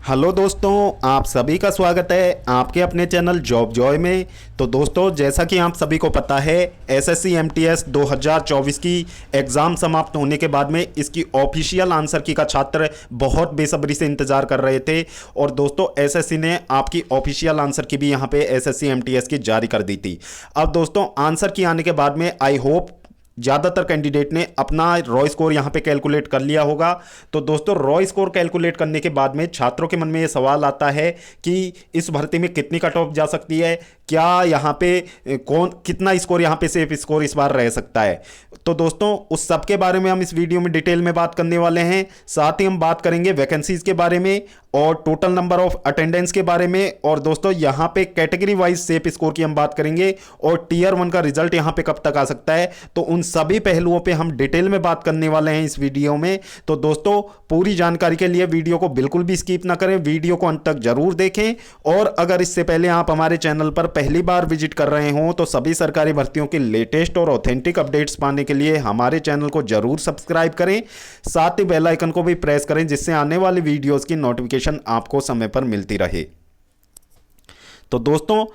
Hello दोस्तों, आप सभी का स्वागत है आपके अपने चैनल जॉब जॉय में। तो दोस्तों, जैसा कि आप सभी को पता है, एसएससी एमटीएस 2024 की एग्ज़ाम समाप्त होने के बाद में इसकी ऑफिशियल आंसर की का छात्र बहुत बेसब्री से इंतज़ार कर रहे थे। और दोस्तों, एसएससी ने आपकी ऑफिशियल आंसर की भी यहाँ पे एसएससी एमटीएस की जारी कर दी थी। अब दोस्तों, आंसर की आने के बाद में आई होप ज़्यादातर कैंडिडेट ने अपना रॉ स्कोर यहाँ पे कैलकुलेट कर लिया होगा। तो दोस्तों, रॉ स्कोर कैलकुलेट करने के बाद में छात्रों के मन में ये सवाल आता है कि इस भर्ती में कितनी कट ऑफ जा सकती है, क्या यहाँ पे कौन कितना स्कोर यहाँ पे सेफ स्कोर इस बार रह सकता है। तो दोस्तों, उस सब के बारे में हम इस वीडियो में डिटेल में बात करने वाले हैं। साथ ही हम बात करेंगे वैकेंसीज के बारे में और टोटल नंबर ऑफ अटेंडेंस के बारे में। और दोस्तों, यहाँ पे कैटेगरी वाइज सेफ स्कोर की हम बात करेंगे और टीयर 1 का रिजल्ट यहाँ पे कब तक आ सकता है। तो उन सभी पहलुओं पे हम डिटेल में बात करने वाले हैं इस वीडियो में। तो दोस्तों, पूरी जानकारी के लिए वीडियो को बिल्कुल भी स्किप ना करें, वीडियो को अंत तक जरूर देखें। और अगर इससे पहले आप हमारे चैनल पर पहली बार विजिट कर रहे हो तो सभी सरकारी भर्तियों के लेटेस्ट और ऑथेंटिक अपडेट्स पाने के लिए हमारे चैनल को जरूर सब्सक्राइब करें। साथ ही बेल आइकन को भी प्रेस करें जिससे आने वाली वीडियोस की नोटिफिकेशन आपको समय पर मिलती रहे। तो दोस्तों,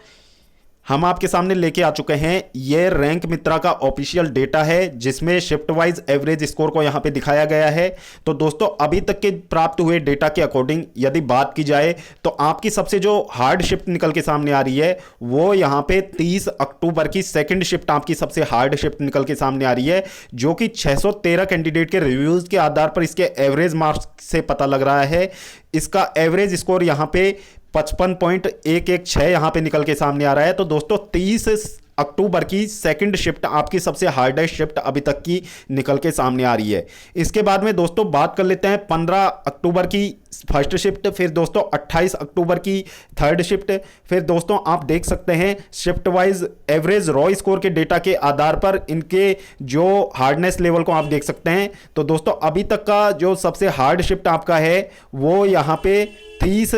हम आपके सामने लेके आ चुके हैं ये रैंक मित्रा का ऑफिशियल डेटा है जिसमें शिफ्ट वाइज एवरेज स्कोर को यहां पे दिखाया गया है। तो दोस्तों, अभी तक के प्राप्त हुए डेटा के अकॉर्डिंग यदि बात की जाए तो आपकी सबसे जो हार्ड शिफ्ट निकल के सामने आ रही है वो यहां पे 30 अक्टूबर की सेकंड शिफ्ट आपकी सबसे हार्ड शिफ्ट निकल के सामने आ रही है, जो कि 613 कैंडिडेट के रिव्यूज के आधार पर इसके एवरेज मार्क्स से पता लग रहा है। इसका एवरेज स्कोर यहां पे 55.116 यहां पे निकल के सामने आ रहा है। तो दोस्तों, 30 अक्टूबर की सेकंड शिफ्ट आपकी सबसे हार्डेस्ट शिफ्ट अभी तक की निकल के सामने आ रही है। इसके बाद में दोस्तों बात कर लेते हैं 15 अक्टूबर की फर्स्ट शिफ्ट, फिर दोस्तों 28 अक्टूबर की थर्ड शिफ्ट। फिर दोस्तों, आप देख सकते हैं shift wise average raw score के डेटा के आधार पर इनके जो हार्डनेस लेवल को आप देख सकते हैं। तो दोस्तों, अभी तक का जो सबसे हार्ड शिफ्ट आपका है वो यहां पे 30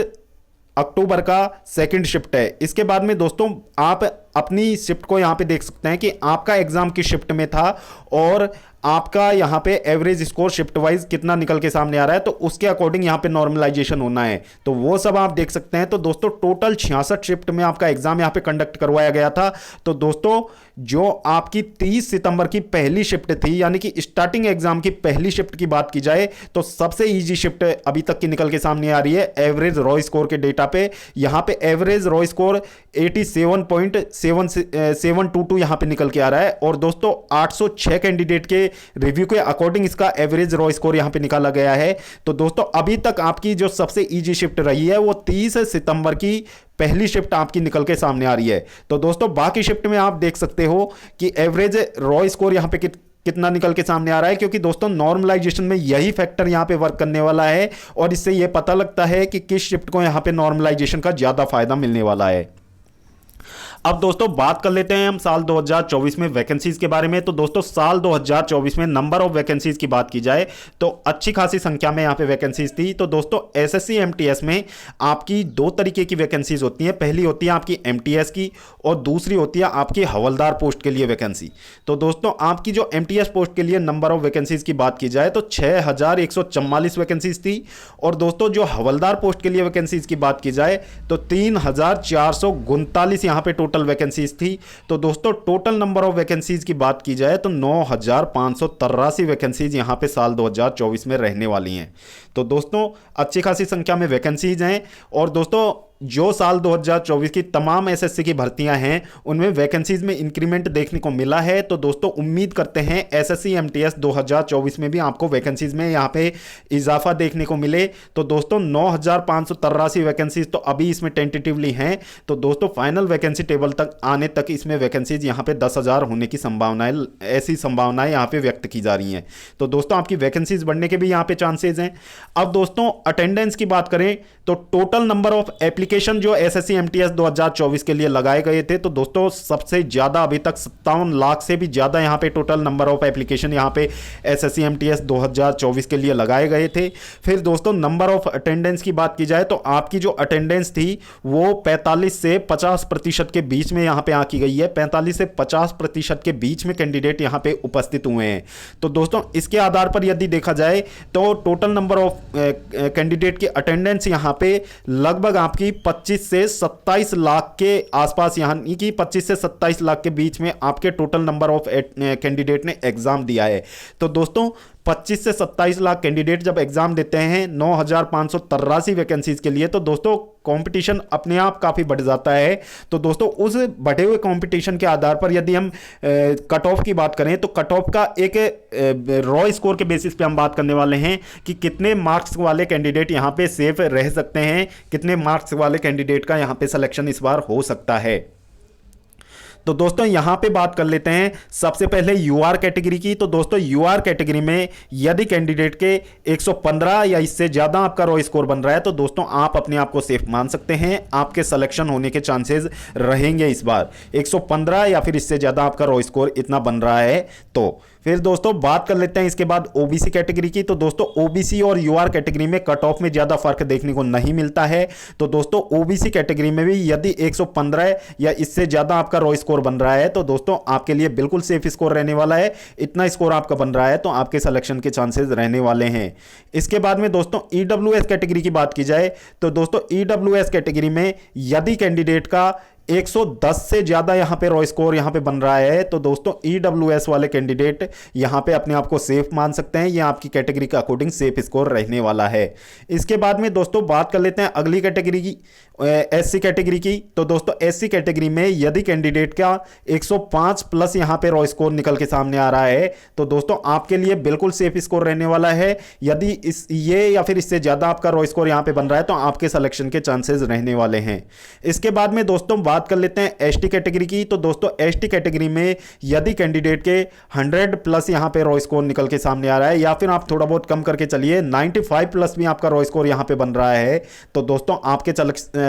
अक्टूबर का सेकंड शिफ्ट है। इसके बाद में दोस्तों, आप अपनी शिफ्ट को यहां पे देख सकते हैं कि आपका एग्जाम की शिफ्ट में था और आपका यहां पे एवरेज स्कोर शिफ्ट वाइज कितना निकल के सामने आ रहा है। तो उसके अकॉर्डिंग यहां पे नॉर्मलाइजेशन होना है, तो वो सब आप देख सकते हैं। तो दोस्तों, टोटल 66 शिफ्ट में आपका एग्जाम यहां पे कंडक्ट करवाया गया था। तो दोस्तों, जो आपकी 30 सितंबर की पहली शिफ्ट थी, यानी कि स्टार्टिंग एग्जाम की पहली शिफ्ट की बात की जाए तो सबसे ईजी शिफ्ट अभी तक की निकल के सामने आ रही है एवरेज रॉ स्कोर के डेटा पे। यहां पे एवरेज रॉ स्कोर 87.722 यहां पे निकल के आ रहा है। और दोस्तों, 806 कैंडिडेट के रिव्यू के अकॉर्डिंग इसका एवरेज रॉ स्कोर यहां पे निकाला गया है। तो दोस्तों, अभी तक आपकी जो सबसे इजी शिफ्ट रही है वो 30 सितंबर की पहली शिफ्ट आपकी निकल के सामने आ रही है। तो दोस्तों, बाकी शिफ्ट में आप देख सकते हो कि एवरेज रॉ स्कोर यहां पे कितना निकल के सामने आ रहा है, क्योंकि दोस्तों नॉर्मलाइजेशन में यही फैक्टर यहां पे वर्क करने वाला है और इससे यह पता लगता है कि किस शिफ्ट को यहां पे नॉर्मलाइजेशन का ज्यादा फायदा मिलने वाला है। अब दोस्तों, बात कर लेते हैं हम साल 2024 में वैकेंसीज के बारे में। तो दोस्तों, साल 2024 में नंबर ऑफ वैकेंसीज की बात की जाए तो अच्छी खासी संख्या में यहां पे वैकेंसीज थी। तो दोस्तों, एसएससी एमटीएस में आपकी दो तरीके की वैकेंसीज होती हैं। पहली होती है आपकी एमटीएस की और दूसरी होती है आपकी हवलदार पोस्ट के लिए वैकेंसी। तो दोस्तों, आपकी जो एमटीएस पोस्ट के लिए नंबर ऑफ वैकेंसीज की बात की जाए तो 6144 वैकेंसीज थी। और दोस्तों, जो हवलदार पोस्ट के लिए वैकेंसीज की बात की जाए तो 3439 यहां पे टोटल वैकेंसीज थी। तो दोस्तों, टोटल नंबर ऑफ वैकेंसीज की बात की जाए तो 9583 वैकेंसीज यहां पे साल 2024 में रहने वाली हैं। तो दोस्तों, अच्छी खासी संख्या में वैकेंसीज हैं। और दोस्तों, जो साल 2024 की तमाम एसएससी की भर्तियां हैं उनमें वैकेंसीज में इंक्रीमेंट देखने को मिला है। तो दोस्तों, उम्मीद करते हैं एसएससी एमटीएस 2024 में भी आपको वैकेंसीज में यहां पे इजाफा देखने को मिले। तो दोस्तों, 9583 वैकेंसीज तो अभी इसमें टेंटेटिवली हैं। तो दोस्तों, फाइनल वैकेंसी टेबल तक आने तक इसमें वैकेंसीज यहां पे 10,000 होने की संभावनाएं, ऐसी संभावनाएं यहां पे व्यक्त की जा रही हैं। तो दोस्तों, आपकी वैकेंसीज बढ़ने के भी यहां पे चांसेज हैं। अब दोस्तों, अटेंडेंस की बात करें तो total number of application application जो एसएससी एमटीएस 2024 के लिए लगाए गए थे, तो दोस्तों सबसे ज़्यादा अभी तक 57 लाख से भी ज़्यादा यहाँ पे टोटल नंबर ऑफ एप्लीकेशन यहाँ पे एसएससी एमटीएस 2024 के लिए लगाए गए थे। फिर दोस्तों नंबर ऑफ अटेंडेंस की बात की जाए तो आपकी जो अटेंडेंस थी वो 45 से 50% के बीच में यहाँ पे आकी गई है। 45 से 50% के बीच में कैंडिडेट यहाँ पे उपस्थित हुए हैं। तो दोस्तों इसके आधार पर यदि देखा जाए तो टोटल नंबर ऑफ कैंडिडेट की अटेंडेंस यहाँ पे लगभग आपकी 25 से 27 लाख के आसपास, यानी कि 25 से 27 लाख के बीच में आपके टोटल नंबर ऑफ कैंडिडेट ने एग्जाम दिया है। तो दोस्तों 25 से 27 लाख कैंडिडेट जब एग्जाम देते हैं 9,583 वैकेंसीज के लिए, तो दोस्तों कंपटीशन अपने आप काफ़ी बढ़ जाता है। तो दोस्तों उस बढ़े हुए कंपटीशन के आधार पर यदि हम कट ऑफ की बात करें तो कट ऑफ का एक रॉ स्कोर के बेसिस पे हम बात करने वाले हैं कि कितने मार्क्स वाले कैंडिडेट यहाँ पे सेफ रह सकते हैं, कितने मार्क्स वाले कैंडिडेट का यहाँ पे सिलेक्शन इस बार हो सकता है। तो दोस्तों यहाँ पे बात कर लेते हैं सबसे पहले यूआर कैटेगरी की। तो दोस्तों यूआर कैटेगरी में यदि कैंडिडेट के 115 या इससे ज़्यादा आपका रॉ स्कोर बन रहा है तो दोस्तों आप अपने आप को सेफ मान सकते हैं, आपके सिलेक्शन होने के चांसेस रहेंगे इस बार। 115 या फिर इससे ज़्यादा आपका रॉ स्कोर इतना बन रहा है तो। फिर दोस्तों बात कर लेते हैं इसके बाद ओबीसी कैटेगरी की। तो दोस्तों ओबीसी और यूआर कैटेगरी में कट ऑफ में ज़्यादा फर्क देखने को नहीं मिलता है। तो दोस्तों ओबीसी कैटेगरी में भी यदि 115 या इससे ज़्यादा आपका रॉ स्कोर बन रहा है तो दोस्तों आपके लिए बिल्कुल सेफ स्कोर रहने वाला है। इतना स्कोर आपका बन रहा है तो आपके सिलेक्शन के चांसेस रहने वाले हैं। इसके बाद में दोस्तों ईडब्ल्यूएस कैटेगरी की बात की जाए तो दोस्तों ईडब्ल्यूएस कैटेगरी में यदि कैंडिडेट का 110 से ज़्यादा यहाँ पे रॉ स्कोर यहाँ पे बन रहा है तो दोस्तों ईडब्ल्यूएस वाले कैंडिडेट यहाँ पे अपने आप को सेफ मान सकते हैं। ये आपकी कैटेगरी के अकॉर्डिंग सेफ स्कोर रहने वाला है। इसके बाद में दोस्तों बात कर लेते हैं अगली कैटेगरी की, एससी कैटेगरी की। तो दोस्तों एससी कैटेगरी में यदि कैंडिडेट का 105 प्लस यहाँ पे रॉ स्कोर निकल के सामने आ रहा है तो दोस्तों आपके लिए बिल्कुल सेफ स्कोर रहने वाला है। यदि ये या फिर इससे ज़्यादा आपका रॉ स्कोर यहाँ पे बन रहा है तो आपके सिलेक्शन के चांसेस रहने वाले हैं। इसके बाद में दोस्तों बात कर लेते हैं एसटी कैटेगरी की। तो दोस्तों एसटी कैटेगरी में यदि कैंडिडेट के 100 प्लस यहाँ पे रॉ स्कोर निकल के सामने आ रहा है या फिर आप थोड़ा बहुत कम करके चलिए 95 प्लस भी आपका रॉ स्कोर यहाँ पे बन रहा है तो दोस्तों आपके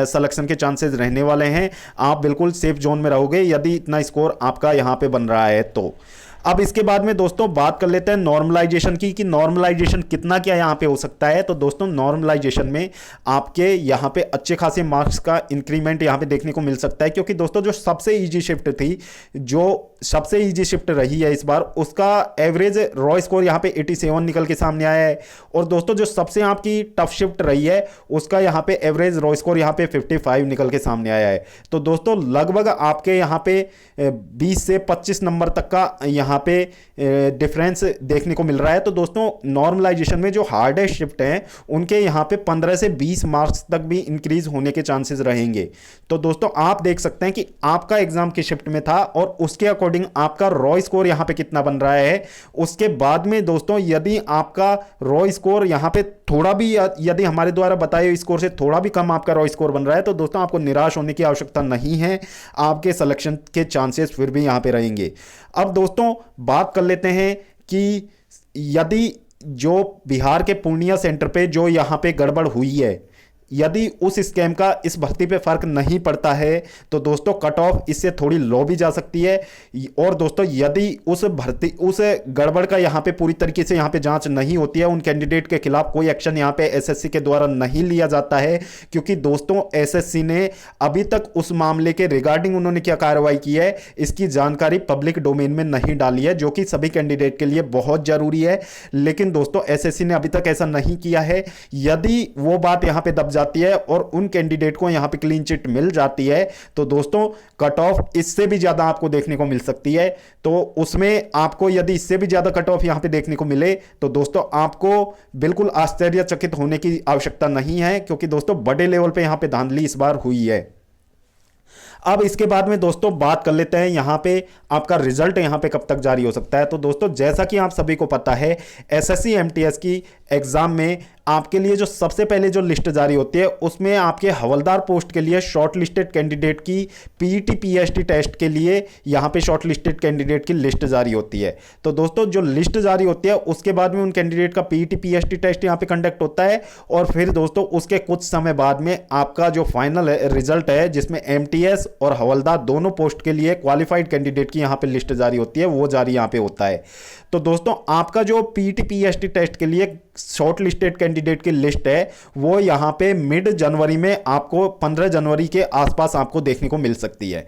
सिलेक्शन के चांसेस रहने वाले हैं। आप बिल्कुल सेफ जोन में रहोगे यदि इतना स्कोर आपका यहाँ पे बन रहा है तो। अब इसके बाद में दोस्तों बात कर लेते हैं नॉर्मलाइजेशन की कि नॉर्मलाइजेशन कितना क्या यहाँ पे हो सकता है। तो दोस्तों नॉर्मलाइजेशन में आपके यहाँ पे अच्छे खासे मार्क्स का इंक्रीमेंट यहाँ पे देखने को मिल सकता है, क्योंकि दोस्तों जो सबसे इजी शिफ्ट थी, जो सबसे इजी शिफ्ट रही है इस बार, उसका एवरेज रॉ स्कोर यहाँ पे 87 निकल के सामने आया है। और दोस्तों जो सबसे आपकी टफ शिफ्ट रही है उसका यहाँ पे एवरेज रॉ स्कोर यहाँ पे 55 निकल के सामने आया है। तो दोस्तों लगभग आपके यहाँ पे 20 से 25 नंबर तक का यहाँ पे डिफरेंस देखने को मिल रहा है। तो दोस्तों नॉर्मलाइजेशन में जो हार्डेस्ट शिफ्ट हैं उनके यहाँ पे 15 से 20 मार्क्स तक भी इंक्रीज होने के चांसेस रहेंगे। तो दोस्तों आप देख सकते हैं कि आपका एग्जाम की शिफ्ट में था और उसके अकॉर्डिंग आपका रॉ स्कोर यहाँ पे कितना बन रहा है। उसके बाद में दोस्तों यदि आपका रॉ स्कोर यहाँ पे थोड़ा भी, यदि हमारे द्वारा बताए हुए स्कोर से थोड़ा भी कम आपका रॉ स्कोर बन रहा है तो दोस्तों आपको निराश होने की आवश्यकता नहीं है, आपके सिलेक्शन के चांसेस फिर भी यहाँ पे रहेंगे। अब दोस्तों बात कर लेते हैं कि यदि जो बिहार के पूर्णिया सेंटर पे जो यहाँ पे गड़बड़ हुई है, यदि उस स्कैम का इस भर्ती पे फर्क नहीं पड़ता है तो दोस्तों कट ऑफ इससे थोड़ी लो भी जा सकती है। और दोस्तों यदि उस गड़बड़ का यहाँ पे पूरी तरीके से यहाँ पे जांच नहीं होती है, उन कैंडिडेट के खिलाफ कोई एक्शन यहाँ पे एसएससी के द्वारा नहीं लिया जाता है, क्योंकि दोस्तों एसएससी ने अभी तक उस मामले के रिगार्डिंग उन्होंने क्या कार्रवाई की है इसकी जानकारी पब्लिक डोमेन में नहीं डाली है, जो कि सभी कैंडिडेट के लिए बहुत जरूरी है। लेकिन दोस्तों एसएससी ने अभी तक ऐसा नहीं किया है। यदि वो बात यहाँ पे दब जाती है और उन कैंडिडेट को यहां पे क्लीन चिट मिल जाती है तो दोस्तों कट ऑफ इससे भी ज्यादा आपको देखने को मिल सकती है। तो उसमें आपको यदि इससे भी ज्यादा कट ऑफ यहां पे देखने को मिले तो दोस्तों आपको बिल्कुल आश्चर्यचकित होने की आवश्यकता नहीं है, क्योंकि दोस्तों बड़े लेवल पे यहां पे धांधली इस बार हुई है। अब इसके बाद में दोस्तों बात कर लेते हैं यहाँ पे आपका रिजल्ट यहाँ पे कब तक जारी हो सकता है। तो दोस्तों जैसा कि आप सभी को पता है एसएससी एमटीएस की एग्ज़ाम में आपके लिए जो सबसे पहले जो लिस्ट जारी होती है उसमें आपके हवलदार पोस्ट के लिए शॉर्ट लिस्टेड कैंडिडेट की पीईटी पीएसटी टेस्ट के लिए यहाँ पे शॉर्ट लिस्टेड कैंडिडेट की लिस्ट जारी होती है। तो दोस्तों जो लिस्ट जारी होती है उसके बाद में उन कैंडिडेट का पीईटी पीएसटी टेस्ट यहाँ पे कंडक्ट होता है और फिर दोस्तों उसके कुछ समय बाद में आपका जो फाइनल रिजल्ट है जिसमें एमटीएस और हवलदार दोनों पोस्ट के लिए क्वालिफाइड कैंडिडेट की यहाँ पे लिस्ट जारी होती है, वो जारी यहाँ पे होता है। तो दोस्तों आपका जो पीईटी पीएसटी टेस्ट के लिए शॉर्ट लिस्टेड कैंडिडेट की लिस्ट है वो यहाँ पे मिड जनवरी में आपको 15 जनवरी के आसपास आपको देखने को मिल सकती है।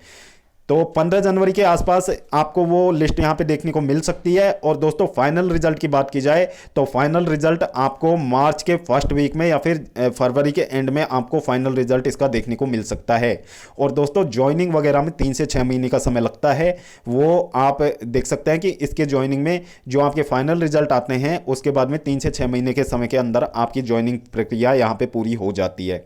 तो 15 जनवरी के आसपास आपको वो लिस्ट यहाँ पे देखने को मिल सकती है। और दोस्तों फाइनल रिजल्ट की बात की जाए तो फाइनल रिजल्ट आपको मार्च के फर्स्ट वीक में या फिर फरवरी के एंड में आपको फाइनल रिजल्ट इसका देखने को मिल सकता है। और दोस्तों ज्वाइनिंग वगैरह में 3 से 6 महीने का समय लगता है, वो आप देख सकते हैं कि इसके ज्वाइनिंग में जो आपके फाइनल रिजल्ट आते हैं उसके बाद में 3 से 6 महीने के समय के अंदर आपकी ज्वाइनिंग प्रक्रिया यहाँ पे पूरी हो जाती है।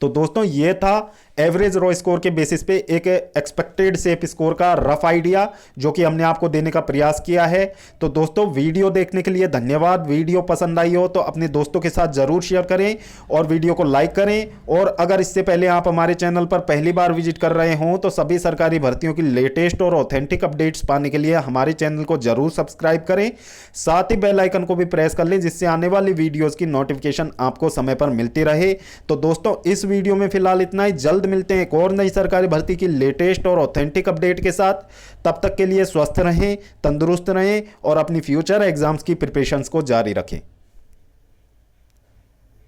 तो दोस्तों ये था एवरेज रॉ स्कोर के बेसिस पे एक एक्सपेक्टेड सेफ स्कोर का रफ आइडिया जो कि हमने आपको देने का प्रयास किया है। तो दोस्तों वीडियो देखने के लिए धन्यवाद। वीडियो पसंद आई हो तो अपने दोस्तों के साथ जरूर शेयर करें और वीडियो को लाइक करें। और अगर इससे पहले आप हमारे चैनल पर पहली बार विजिट कर रहे हों तो सभी सरकारी भर्तियों की लेटेस्ट और ऑथेंटिक अपडेट्स पाने के लिए हमारे चैनल को जरूर सब्सक्राइब करें, साथ ही बेल आइकन को भी प्रेस कर लें जिससे आने वाली वीडियोज़ की नोटिफिकेशन आपको समय पर मिलती रहे। तो दोस्तों इस वीडियो में फिलहाल इतना ही, जल्द मिलते हैं एक और नई सरकारी भर्ती की लेटेस्ट और ऑथेंटिक अपडेट के साथ। तब तक के लिए स्वस्थ रहें, तंदुरुस्त रहें और अपनी फ्यूचर एग्जाम्स की प्रिपरेशंस को जारी रखें।